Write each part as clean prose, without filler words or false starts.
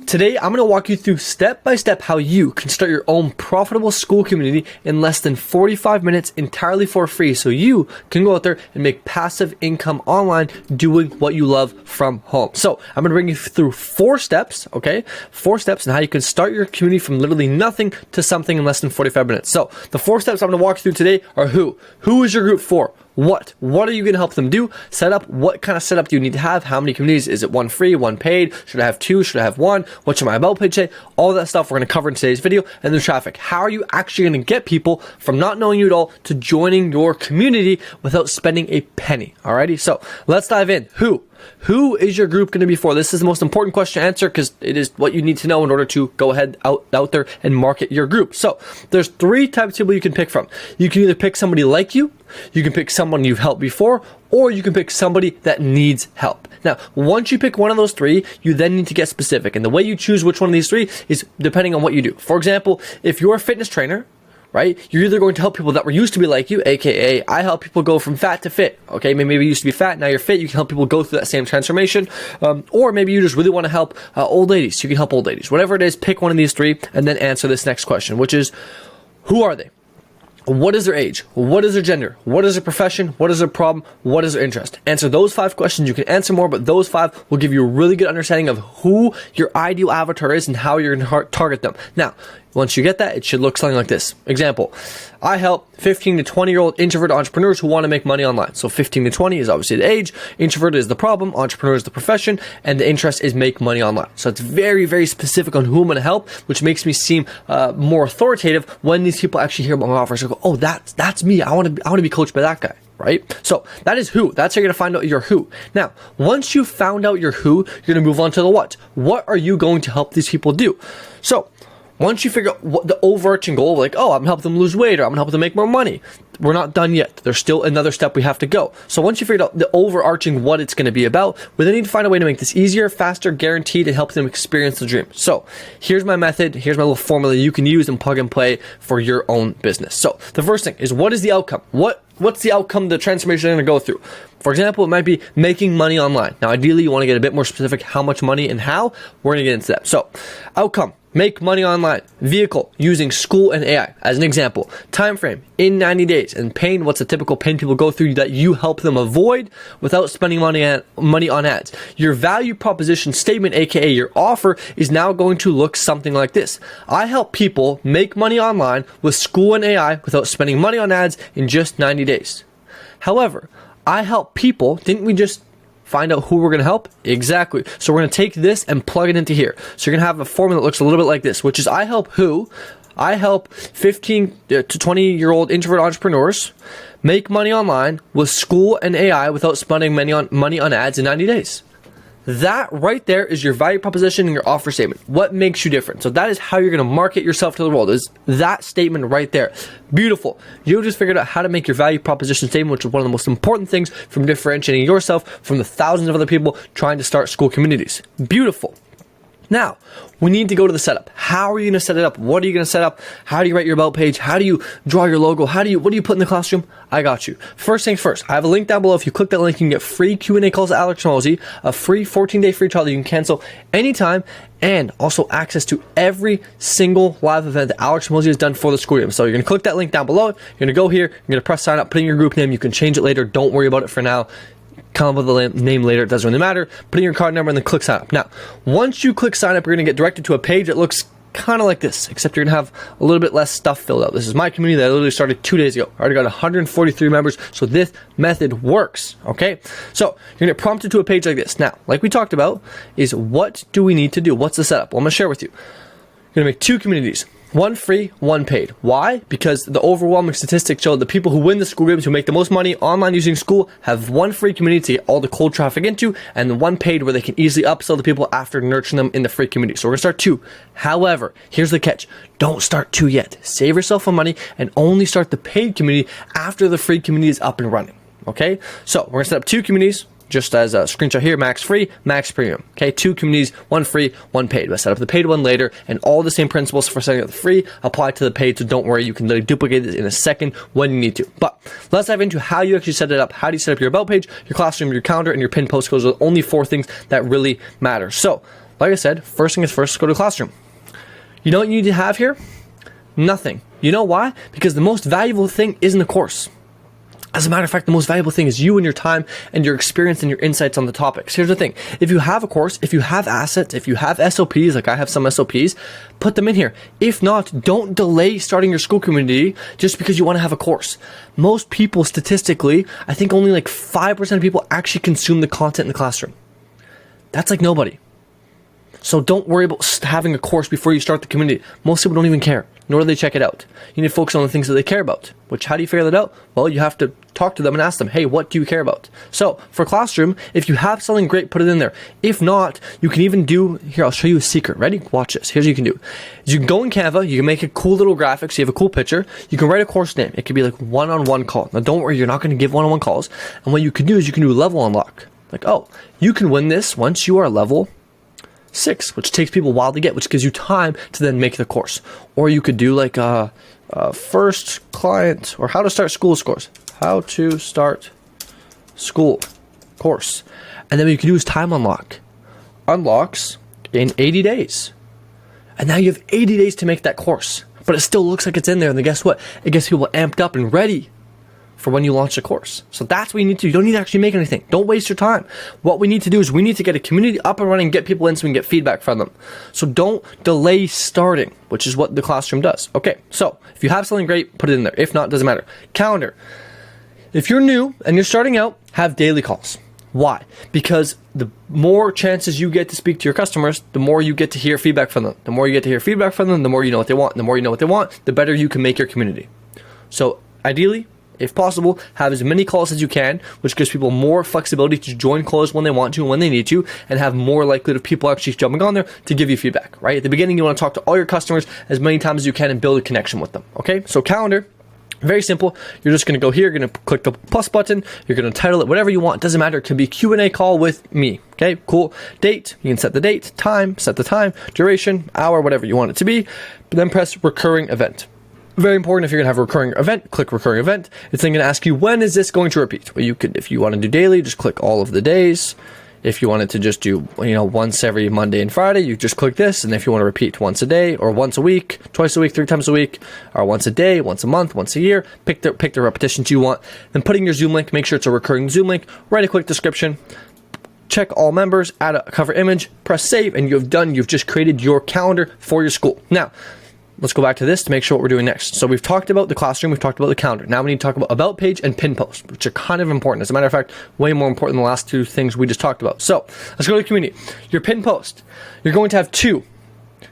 Today, I'm going to walk you through step by step how you can start your own profitable Skool community in less than 45 minutes entirely for free, so you can go out there and make passive income online doing what you love from home. So I'm going to bring you through 4 steps, okay? 4 steps on how you can start your community from literally nothing to something in less than 45 minutes. So the 4 steps I'm going to walk you through today are who is your group for? What are you going to help them do? Set up. What kind of setup do you need to have? How many communities? Is it 1 free, 1 paid? Should I have 2? Should I have 1? What should my about page say? All that stuff we're going to cover in today's video. And the traffic. How are you actually going to get people from not knowing you at all to joining your community without spending a penny? Alrighty, so let's dive in. Who is your group going to be for? This is the most important question to answer because it is what you need to know in order to go ahead out there and market your group. So there's 3 types of people you can pick from. You can either pick somebody like you can pick someone you've helped before, or you can pick somebody that needs help. Now, once you pick one of those 3, you then need to get specific. And the way you choose which one of these 3 is depending on what you do. For example, if you're a fitness trainer, right? You're either going to help people that were used to be like you, aka I help people go from fat to fit. Okay, maybe you used to be fat, now you're fit. You can help people go through that same transformation. Or maybe you just really want to help old ladies. You can help old ladies. Whatever it is, pick one of these 3 and then answer this next question, which is, who are they? What is their age? What is their gender? What is their profession? What is their problem? What is their interest? Answer those 5 questions. You can answer more, but those 5 will give you a really good understanding of who your ideal avatar is and how you're going to target them. Now, once you get that, it should look something like this. Example, I help 15 to 20-year-old introvert entrepreneurs who want to make money online. So 15 to 20 is obviously the age, introvert is the problem, entrepreneur is the profession, and the interest is make money online. So it's very, very specific on who I'm going to help, which makes me seem more authoritative when these people actually hear about my offers. They go, oh, that's me. I want to be coached by that guy. Right? So that is who. That's how you're going to find out your who. Now, once you found out your who, you're going to move on to the what. What are you going to help these people do? So once you figure out what the overarching goal, like, oh, I'm going to help them lose weight or I'm going to help them make more money, we're not done yet. There's still another step we have to go. So once you figured out the overarching what it's going to be about, we then need to find a way to make this easier, faster, guaranteed, and help them experience the dream. So here's my method. Here's my little formula you can use and plug and play for your own business. So the first thing is, what is the outcome? What's the outcome, the transformation you're going to go through? For example, it might be making money online. Now, ideally, you want to get a bit more specific how much money and how. We're going to get into that. So outcome. Make money online. Vehicle, using Skool and AI as an example. Time frame, in 90 days. And pain, what's a typical pain people go through that you help them avoid without spending money on ads. Your value proposition statement, aka your offer, is now going to look something like this. I help people make money online with Skool and AI without spending money on ads in just 90 days. However, I help people, didn't we just find out who we're going to help? Exactly. So we're going to take this and plug it into here. So you're going to have a formula that looks a little bit like this, which is I help who? I help 15 to 20-year-old introvert entrepreneurs make money online with Skool and AI without spending money on ads in 90 days. That right there is your value proposition and your offer statement. What makes you different? So that is how you're going to market yourself to the world, is that statement right there. Beautiful. You just figured out how to make your value proposition statement, which is one of the most important things from differentiating yourself from the thousands of other people trying to start Skool communities. Beautiful. Now, we need to go to the setup. How are you going to set it up? What are you going to set up? How do you write your about page? How do you draw your logo? What do you put in the classroom? I got you. First things first, I have a link down below. If you click that link, you can get free Q&A calls to Alex Mosey, a free 14-day free trial that you can cancel anytime, and also access to every single live event that Alex Mosey has done for the Skool. So you're going to click that link down below. You're going to go here. You're going to press sign up, put in your group name. You can change it later. Don't worry about it for now. Come up with the name later, it doesn't really matter. Put in your card number and then click sign up. Now, once you click sign up, you're going to get directed to a page that looks kind of like this, except you're going to have a little bit less stuff filled out. This is my community that I literally started 2 days ago. I already got 143 members, so this method works, okay? So you're going to get prompted to a page like this. Now, like we talked about, is what do we need to do? What's the setup? Well, I'm going to share with you. You're going to make 2 communities. 1 free, 1 paid. Why? Because the overwhelming statistics show the people who win the Skool games, who make the most money online using Skool, have 1 free community to get all the cold traffic into, and the 1 paid where they can easily upsell the people after nurturing them in the free community. So we're going to start 2. However, here's the catch. Don't start 2 yet. Save yourself some money and only start the paid community after the free community is up and running. Okay? So we're going to set up 2 communities. Just as a screenshot here, max free, max premium. Okay, 2 communities, 1 free, 1 paid. We'll set up the paid one later, and all the same principles for setting up the free apply to the paid, so don't worry, you can literally duplicate this in a second when you need to. But let's dive into how you actually set it up. How do you set up your about page, your classroom, your calendar, and your pinned post codes? Are only 4 things that really matter. So like I said, first thing is first, go to Classroom. You know what you need to have here? Nothing. You know why? Because the most valuable thing isn't the course. As a matter of fact, the most valuable thing is you and your time and your experience and your insights on the topics. Here's the thing. If you have a course, if you have assets, if you have SOPs, like I have some SOPs, put them in here. If not, don't delay starting your Skool community just because you want to have a course. Most people, statistically, I think only like 5% of people actually consume the content in the classroom. That's like nobody. So don't worry about having a course before you start the community. Most people don't even care, nor do they check it out. You need to focus on the things that they care about. Which, how do you figure that out? Well, you have to talk to them and ask them, hey, what do you care about? So for Classroom, if you have something great, put it in there. If not, you can even do, here, I'll show you a secret. Ready? Watch this. Here's what you can do. You can go in Canva, you can make a cool little graphic, so you have a cool picture. You can write a course name. It could be like one-on-one call. Now don't worry, you're not going to give one-on-one calls. And what you can do is you can do level unlock. Like, oh, you can win this once you are level 6, which takes people a while to get, which gives you time to then make the course. Or you could do like a first client, or how to start Skool course. How to start Skool course. And then what you can do is time unlock. Unlocks in 80 days. And now you have 80 days to make that course. But it still looks like it's in there, and then guess what? It gets people amped up and ready for when you launch the course. So that's what you need to do. You don't need to actually make anything. Don't waste your time. What we need to do is we need to get a community up and running, get people in so we can get feedback from them. So don't delay starting, which is what the Classroom does. Okay, so if you have something great, put it in there. If not, doesn't matter. Calendar. If you're new and you're starting out, have daily calls. Why? Because the more chances you get to speak to your customers, the more you get to hear feedback from them. The more you get to hear feedback from them, the more you know what they want. And the more you know what they want, the better you can make your community. So ideally, if possible, have as many calls as you can, which gives people more flexibility to join calls when they want to and when they need to, and have more likelihood of people actually jumping on there to give you feedback, right? At the beginning, you want to talk to all your customers as many times as you can and build a connection with them, okay? So calendar, very simple. You're just going to go here, you're going to click the plus button, you're going to title it whatever you want, doesn't matter. It could be Q&A call with me, okay? Cool. Date, you can set the date, time, set the time, duration, hour, whatever you want it to be, but then press recurring event. Very important. If you're going to have a recurring event, click recurring event. It's then going to ask you, when is this going to repeat? Well, you could, if you want to do daily, just click all of the days. If you wanted to just do, once every Monday and Friday, you just click this. And if you want to repeat once a day or once a week, twice a week, 3 times a week, or once a day, once a month, once a year, pick the repetitions you want. Then putting your Zoom link, make sure it's a recurring Zoom link, write a quick description, check all members, add a cover image, press save, and you've just created your calendar for your Skool. Now, let's go back to this to make sure what we're doing next. So we've talked about the Classroom, we've talked about the calendar. Now we need to talk about page and pin post, which are kind of important. As a matter of fact, way more important than the last two things we just talked about. So let's go to the community. Your pin post, you're going to have two.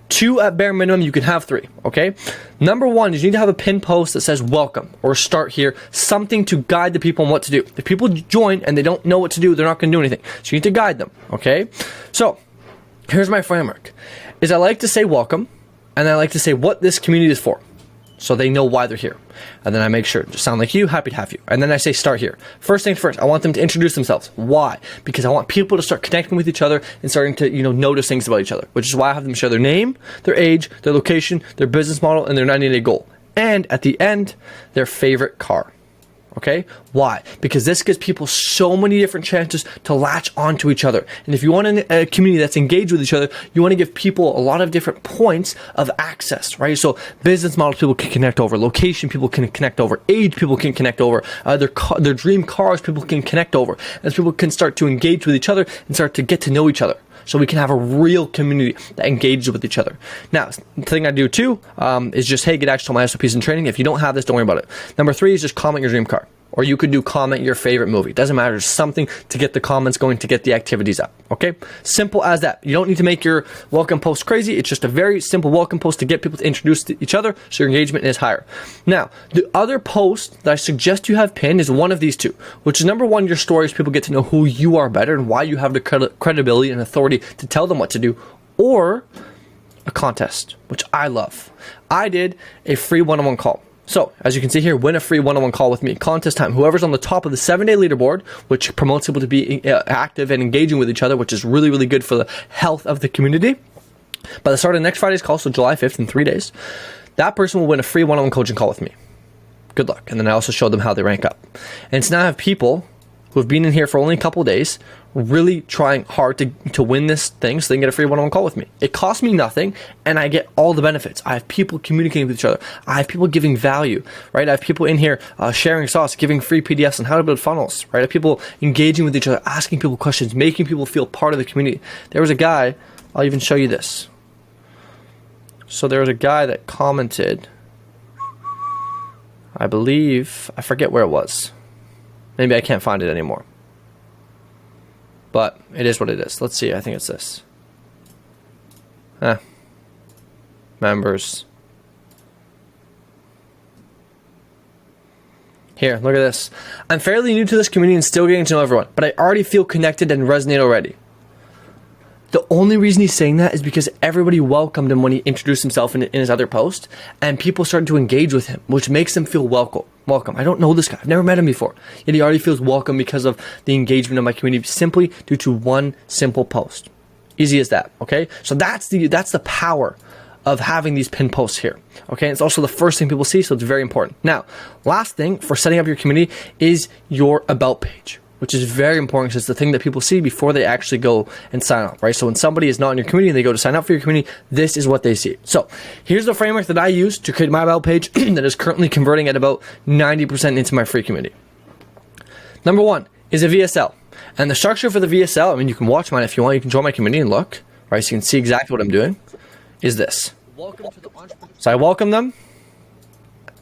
2 at bare minimum, you can have 3, okay? Number 1 is you need to have a pin post that says welcome or start here, something to guide the people on what to do. If people join and they don't know what to do, they're not going to do anything. So you need to guide them, okay? So here's my framework, is I like to say welcome, and I like to say what this community is for, so they know why they're here. And then I make sure to sound like you, happy to have you. And then I say start here. First things first, I want them to introduce themselves. Why? Because I want people to start connecting with each other and starting to, notice things about each other, which is why I have them share their name, their age, their location, their business model, and their 90-day goal. And at the end, their favorite car. Okay? Why? Because this gives people so many different chances to latch onto each other. And if you want a community that's engaged with each other, you want to give people a lot of different points of access, right? So business models people can connect over, location people can connect over, age people can connect over, their dream cars people can connect over, as people can start to engage with each other and start to get to know each other. So we can have a real community that engages with each other. Now, the thing I do too is just, hey, get access to my SOPs and training. If you don't have this, don't worry about it. Number 3 is just comment your dream car. Or you could do comment your favorite movie. Doesn't matter. Just something to get the comments going, to get the activities up. Okay? Simple as that. You don't need to make your welcome post crazy. It's just a very simple welcome post to get people to introduce to each other so your engagement is higher. Now, the other post that I suggest you have pinned is one of these two, which is number 1, your stories. People get to know who you are better and why you have the credibility and authority to tell them what to do. Or a contest, which I love. I did a free one-on-one call. So, as you can see here, win a free one-on-one call with me. Contest time. Whoever's on the top of the 7-day leaderboard, which promotes people to be active and engaging with each other, which is really, really good for the health of the community. By the start of next Friday's call, so July 5th in 3 days, that person will win a free one-on-one coaching call with me. Good luck. And then I also showed them how they rank up. And so now I have people who have been in here for only a couple of days really trying hard to win this thing so they can get a free one-on-one call with me. It costs me nothing, and I get all the benefits. I have people communicating with each other. I have people giving value, right? I have people in here sharing sauce, giving free PDFs on how to build funnels, right? I have people engaging with each other, asking people questions, making people feel part of the community. There was a guy, I'll even show you this. So there was a guy that commented, I believe, I forget where it was. Maybe I can't find it anymore. But it is what it is. Let's see. I think it's this. Members. Here, look at this. I'm fairly new to this community and still getting to know everyone, but I already feel connected and resonate already. The only reason he's saying that is because everybody welcomed him when he introduced himself in his other post, and people started to engage with him, which makes him feel welcome. I don't know this guy. I've never met him before. Yet he already feels welcome because of the engagement of my community simply due to one simple post. Easy as that, okay? So that's the power of having these pinned posts here, okay? It's also the first thing people see, so it's very important. Now, last thing for setting up your community is your about page, which is very important because it's the thing that people see before they actually go and sign up, right? So when somebody is not in your community and they go to sign up for your community, this is what they see. So here's the framework that I use to create my about page that is currently converting at about 90% into my free community. Number one is a VSL. And the structure for the VSL, I mean, you can watch mine if you want. You can join my community and look, right? So you can see exactly what I'm doing, is this. So I welcome them.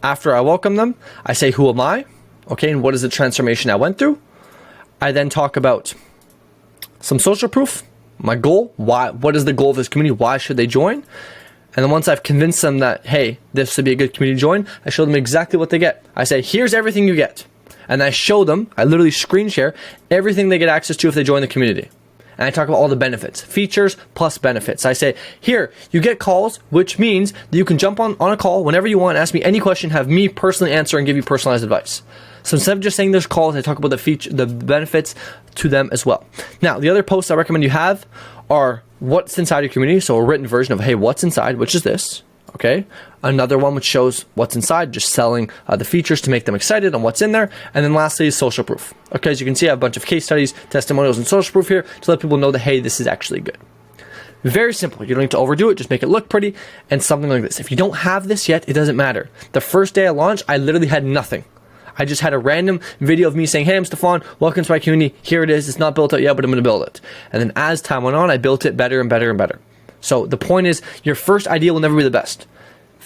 After I welcome them, I say, who am I? Okay, and what is the transformation I went through? I then talk about some social proof, my goal, what is the goal of this community, why should they join? And then once I've convinced them that, hey, this would be a good community to join, I show them exactly what they get. I say, here's everything you get. And I show them, I literally screen share everything they get access to if they join the community. And I talk about all the benefits, features plus benefits. I say, here, you get calls, which means that you can jump on a call whenever you want, ask me any question, have me personally answer and give you personalized advice. So instead of just saying there's calls, I talk about the benefits to them as well. Now, the other posts I recommend you have are what's inside your community. So a written version of, hey, what's inside, which is this, okay? Another one which shows what's inside, just selling the features to make them excited on what's in there. And then lastly is social proof. Okay, as you can see, I have a bunch of case studies, testimonials, and social proof here to let people know that, hey, this is actually good. Very simple. You don't need to overdo it. Just make it look pretty and something like this. If you don't have this yet, it doesn't matter. The first day I launched, I literally had nothing. I just had a random video of me saying, hey, I'm Stefan, welcome to my community. Here it is. It's not built out yet, but I'm going to build it. And then as time went on, I built it better and better and better. So the point is, your first idea will never be the best.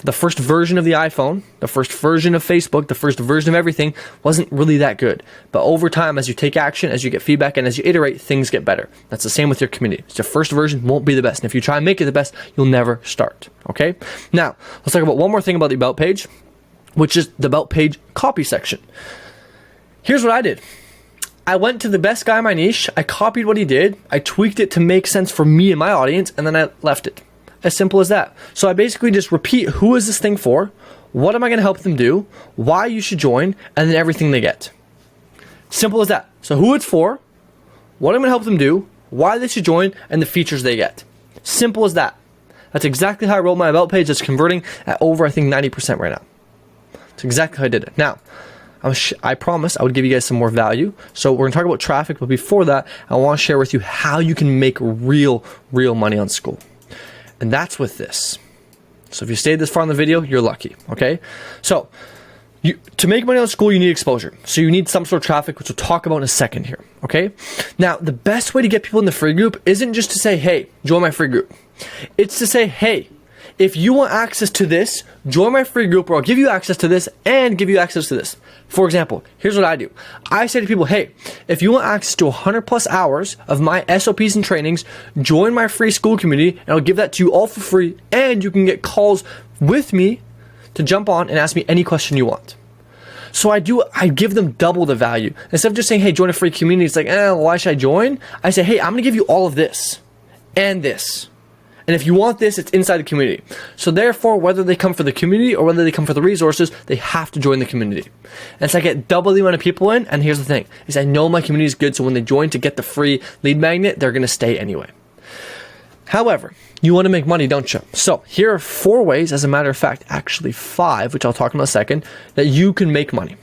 The first version of the iPhone, the first version of Facebook, the first version of everything wasn't really that good. But over time, as you take action, as you get feedback, and as you iterate, things get better. That's the same with your community. So your first version won't be the best. And if you try and make it the best, you'll never start. Okay? Now, let's talk about one more thing about the About page, which is the About page copy section. Here's what I did. I went to the best guy in my niche, I copied what he did, I tweaked it to make sense for me and my audience, and then I left it. As simple as that. So I basically just repeat, who is this thing for? What am I going to help them do? Why you should join? And then everything they get. Simple as that. So who it's for, what I'm going to help them do, why they should join, and the features they get. Simple as that. That's exactly how I wrote my About page. That's converting at over, I think, 90% right now. That's exactly how I did it. Now, I promised I would give you guys some more value. So we're going to talk about traffic, but before that, I want to share with you how you can make real money on Skool. And that's with this. So if you stayed this far in the video, you're lucky, okay? So to make money on Skool, you need exposure. So you need some sort of traffic, which we'll talk about in a second here, okay? Now, the best way to get people in the free group isn't just to say, hey, join my free group. It's to say, hey, if you want access to this, join my free group, or I'll give you access to this and give you access to this. For example, here's what I do. I say to people, hey, if you want access to 100 plus hours of my SOPs and trainings, join my free Skool community, and I'll give that to you all for free, and you can get calls with me to jump on and ask me any question you want. So I give them double the value. Instead of just saying, hey, join a free community, it's like, why should I join? I say, hey, I'm going to give you all of this and this. And if you want this, it's inside the community. So therefore, whether they come for the community or whether they come for the resources, they have to join the community. And so I get double the amount of people in, and here's the thing, is I know my community is good, so when they join to get the free lead magnet, they're going to stay anyway. However, you want to make money, don't you? So here are 4 ways, as a matter of fact, actually 5, which I'll talk about in a second, that you can make money.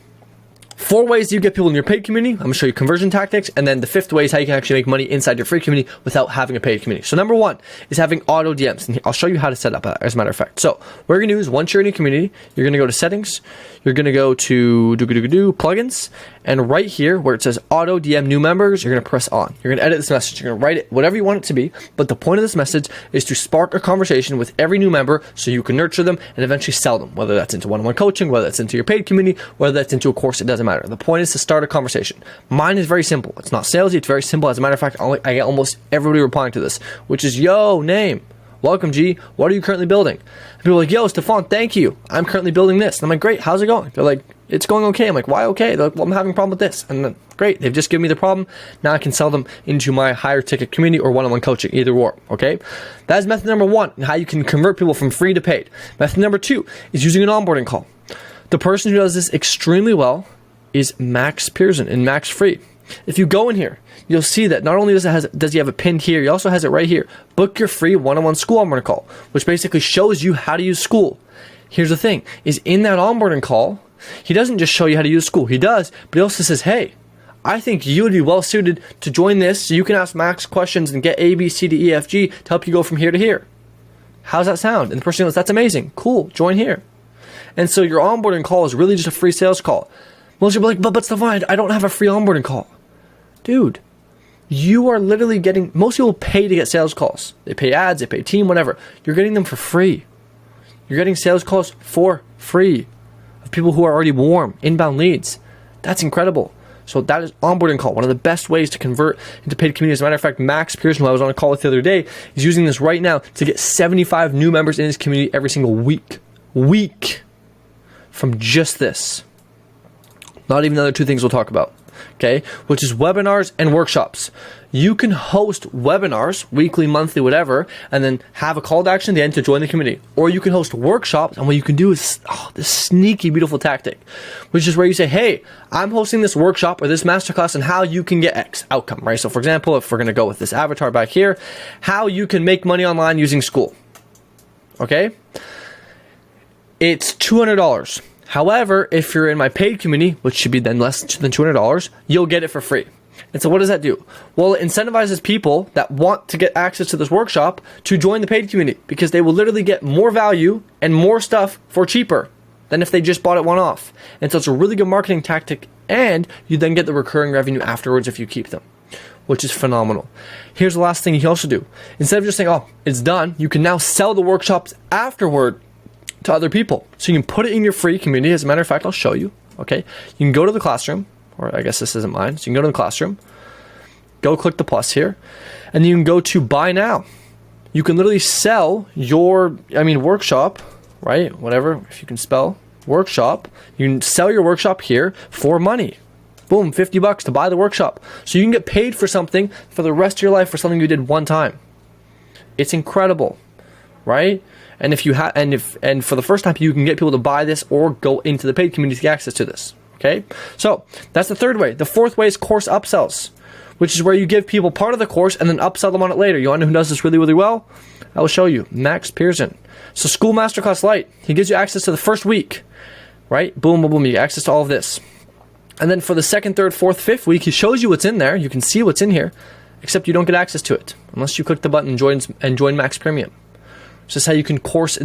4 ways you get people in your paid community. I'm going to show you conversion tactics. And then the 5th way is how you can actually make money inside your free community without having a paid community. So number 1 is having auto DMs. And I'll show you how to set up as a matter of fact. So what you're going to do is once you're in a community, you're going to go to settings. You're going to go to plugins. And right here where it says auto DM new members, you're going to press on. You're going to edit this message. You're going to write it whatever you want it to be. But the point of this message is to spark a conversation with every new member so you can nurture them and eventually sell them, whether that's into one-on-one coaching, whether that's into your paid community, whether that's into a course, it doesn't matter. The point is to start a conversation. Mine is very simple. It's not salesy. It's very simple. As a matter of fact, I get almost everybody replying to this, which is, yo, name. Welcome, G. What are you currently building? And people are like, yo, Stefan, thank you. I'm currently building this. And I'm like, great. How's it going? They're like, it's going okay. I'm like, why okay? They're like, well, I'm having a problem with this. And then, great. They've just given me the problem. Now I can sell them into my higher ticket community or one-on-one coaching, either or. Okay. That is method number 1, and how you can convert people from free to paid. Method number 2 is using an onboarding call. The person who does this extremely well is Max Pearson in Max Free. If you go in here, you'll see that not only does he have it pinned here, he also has it right here. Book your free one-on-one Skool onboarding call, which basically shows you how to use Skool. Here's the thing, is in that onboarding call, he doesn't just show you how to use Skool. He does, but he also says, hey, I think you would be well suited to join this so you can ask Max questions and get A, B, C, D, E, F, G to help you go from here to here. How's that sound? And the person goes, that's amazing. Cool, join here. And so your onboarding call is really just a free sales call. Most people are like, but Stefan, I don't have a free onboarding call. Dude, you are literally getting, most people pay to get sales calls. They pay ads, they pay team, whatever. You're getting them for free. You're getting sales calls for free of people who are already warm, inbound leads. That's incredible. So that is onboarding call, one of the best ways to convert into paid community. As a matter of fact, Max Pearson, who I was on a call with the other day, is using this right now to get 75 new members in his community every single week from just this. Not even the other 2 things we'll talk about. Okay, which is webinars and workshops. You can host webinars, weekly, monthly, whatever, and then have a call to action at the end to join the community. Or you can host workshops, and what you can do is this sneaky, beautiful tactic, which is where you say, hey, I'm hosting this workshop or this masterclass on how you can get X outcome, right? So for example, if we're going to go with this avatar back here, how you can make money online using Skool. Okay? It's $200. However, if you're in my paid community, which should be then less than $200, you'll get it for free. And so what does that do? Well, it incentivizes people that want to get access to this workshop to join the paid community because they will literally get more value and more stuff for cheaper than if they just bought it one-off. And so it's a really good marketing tactic, and you then get the recurring revenue afterwards if you keep them, which is phenomenal. Here's the last thing you can also do. Instead of just saying, oh, it's done, you can now sell the workshops afterward to other people. So you can put it in your free community. As a matter of fact, I'll show you. Okay. You can go to the classroom, or I guess this isn't mine. So you can go to the classroom, go click the plus here, and you can go to buy now. You can literally sell your, workshop, right? Whatever, if you can spell workshop, you can sell your workshop here for money. Boom, $50 to buy the workshop. So you can get paid for something for the rest of your life for something you did one time. It's incredible, right? And if you have, and for the first time, you can get people to buy this or go into the paid community to get access to this. Okay, so that's the 3rd way. The 4th way is course upsells, which is where you give people part of the course and then upsell them on it later. You want to know who does this really, really well? I will show you. Max Pearson. So Skool Masterclass Lite. He gives you access to the first week, right? Boom, boom, boom. You get access to all of this. And then for the 2nd, 3rd, 4th, 5th week, he shows you what's in there. You can see what's in here, except you don't get access to it unless you click the button and join Max Premium. So this is how you can course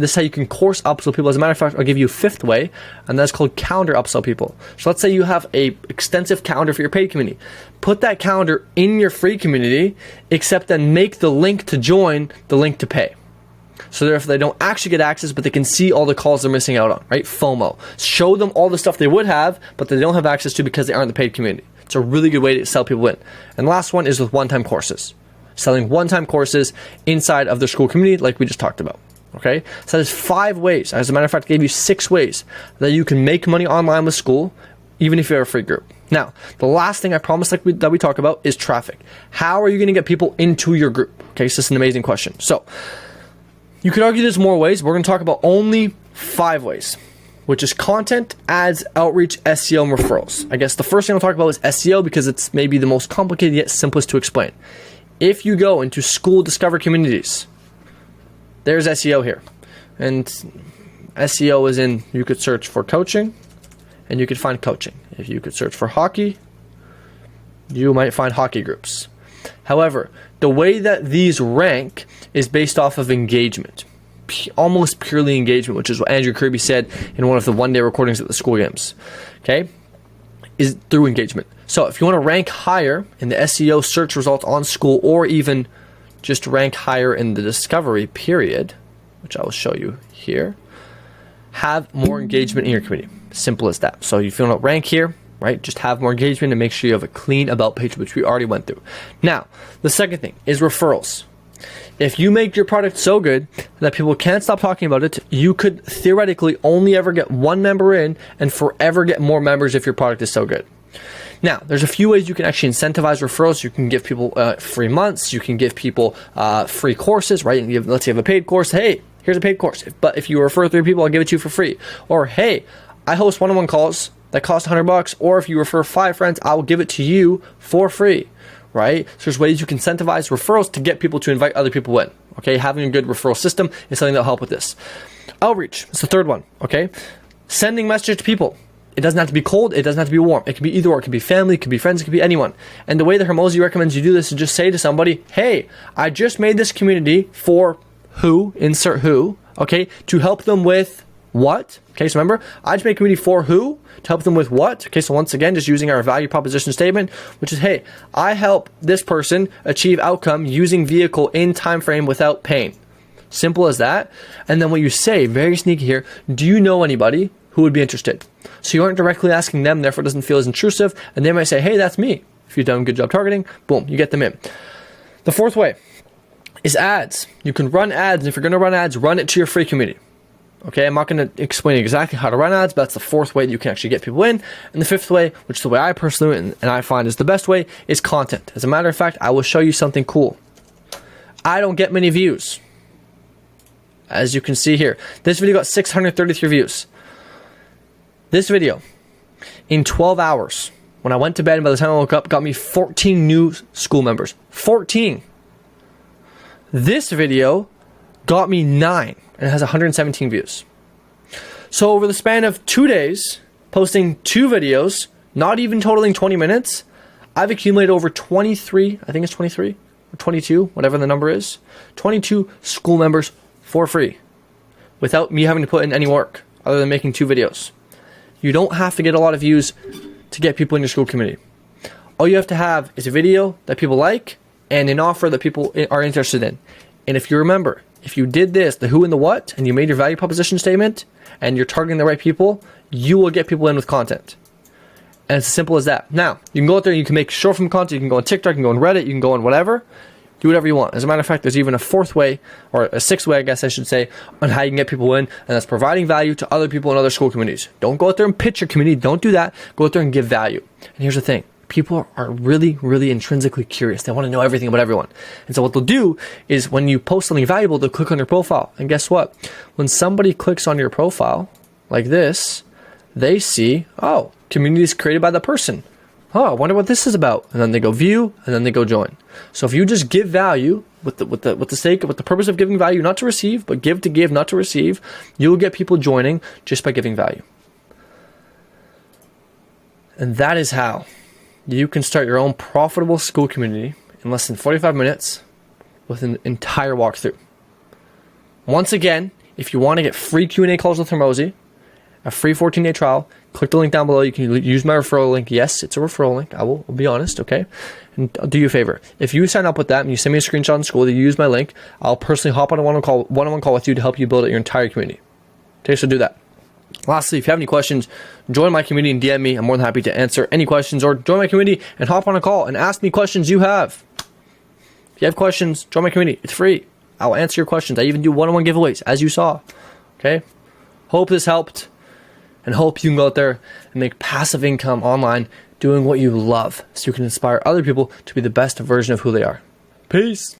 upsell people. As a matter of fact, I'll give you a 5th way, and that's called calendar upsell people. So let's say you have a extensive calendar for your paid community. Put that calendar in your free community, except then make the link to join the link to pay. So therefore they don't actually get access, but they can see all the calls they're missing out on, right? FOMO. Show them all the stuff they would have, but they don't have access to because they aren't in the paid community. It's a really good way to sell people in. And the last one is with one-time courses. Selling one-time courses inside of the Skool community like we just talked about. Okay, so there's 5 ways. As a matter of fact, I gave you 6 ways that you can make money online with Skool, even if you have a free group. Now, the last thing I promised that we talk about is traffic. How are you going to get people into your group? Okay, so this is an amazing question. So you could argue there's more ways. We're going to talk about only 5 ways, which is content, ads, outreach, SEO, and referrals. I guess the first thing I'll talk about is SEO because it's maybe the most complicated yet simplest to explain. If you go into Skool Discover Communities, there's SEO here. And SEO is in, you could search for coaching, and you could find coaching. If you could search for hockey, you might find hockey groups. However, the way that these rank is based off of engagement. Almost purely engagement, which is what Andrew Kirby said in one of the one-day recordings at the Skool games. Okay? Is through engagement. So if you want to rank higher in the SEO search results on Skool, or even just rank higher in the discovery period, which I will show you here, have more engagement in your community. Simple as that. So if you want to rank here, right, just have more engagement and make sure you have a clean about page, which we already went through. Now, the second thing is referrals. If you make your product so good that people can't stop talking about it, you could theoretically only ever get one member in and forever get more members if your product is so good. Now, there's a few ways you can actually incentivize referrals. You can give people free months. You can give people free courses, right? Let's say you have a paid course. Hey, here's a paid course. But if you refer 3 people, I'll give it to you for free. Or, hey, I host one-on-one calls that cost $100. Or if you refer 5 friends, I will give it to you for free. Right? So there's ways you can incentivize referrals to get people to invite other people in. Okay, having a good referral system is something that'll help with this. Outreach is the third one. Okay, sending messages to people. It doesn't have to be cold. It doesn't have to be warm. It can be either or. It can be family. It can be friends. It can be anyone. And the way that Hormozi recommends you do this is just say to somebody, "Hey, I just made this community for who? Insert who. Okay, to help them with what? Okay, so remember, I just made a community for who? To help them with what? Okay, so once again, just using our value proposition statement, which is, hey, I help this person achieve outcome using vehicle in time frame without pain. Simple as that. And then what you say, very sneaky here, do you know anybody who would be interested? So you aren't directly asking them, therefore it doesn't feel as intrusive, and they might say, hey, that's me. If you've done a good job targeting, boom, you get them in. The fourth way is ads. You can run ads, and if you're going to run ads, run it to your free community. Okay, I'm not going to explain exactly how to run ads, but that's the fourth way that you can actually get people in. And the fifth way, which is the way I personally and I find is the best way, is content. As a matter of fact, I will show you something cool. I don't get many views. As you can see here, this video got 633 views. This video, in 12 hours, when I went to bed and by the time I woke up, got me 14 new Skool members. 14. This video got me 9. And it has 117 views. So over the span of 2 days, posting 2 videos, not even totaling 20 minutes, I've accumulated over 23, I think it's 23 or 22, whatever the number is, 22 Skool members for free without me having to put in any work other than making 2 videos. You don't have to get a lot of views to get people in your Skool community. All you have to have is a video that people like and an offer that people are interested in. And if you remember, if you did this, the who and the what, and you made your value proposition statement, and you're targeting the right people, you will get people in with content. And it's as simple as that. Now, you can go out there and you can make short form content. You can go on TikTok, you can go on Reddit, you can go on whatever. Do whatever you want. As a matter of fact, there's even a 4th way, or a 6th way, I guess I should say, on how you can get people in, and that's providing value to other people in other Skool communities. Don't go out there and pitch your community. Don't do that. Go out there and give value. And here's the thing. People are really, really intrinsically curious. They want to know everything about everyone. And so what they'll do is when you post something valuable, they'll click on your profile. And guess what? When somebody clicks on your profile like this, they see, oh, community is created by the person. Oh, I wonder what this is about. And then they go view, and then they go join. So if you just give value with the purpose of giving value, not to receive, but give to give, not to receive, you'll get people joining just by giving value. And that is how you can start your own profitable Skool community in less than 45 minutes with an entire walkthrough. Once again, if you want to get free Q&A calls with Hormozi, a free 14-day trial, click the link down below. You can use my referral link. Yes, it's a referral link. I'll be honest, okay? And I'll do you a favor. If you sign up with that and you send me a screenshot in Skool that you use my link, I'll personally hop on a one-on-one call with you to help you build out your entire community. Okay, so do that. Lastly, if you have any questions, join my community and DM me. I'm more than happy to answer any questions, or join my community and hop on a call and ask me questions you have. If you have questions, join my community. It's free. I'll answer your questions. I even do one-on-one giveaways, as you saw. Okay? Hope this helped, and hope you can go out there and make passive income online doing what you love so you can inspire other people to be the best version of who they are. Peace.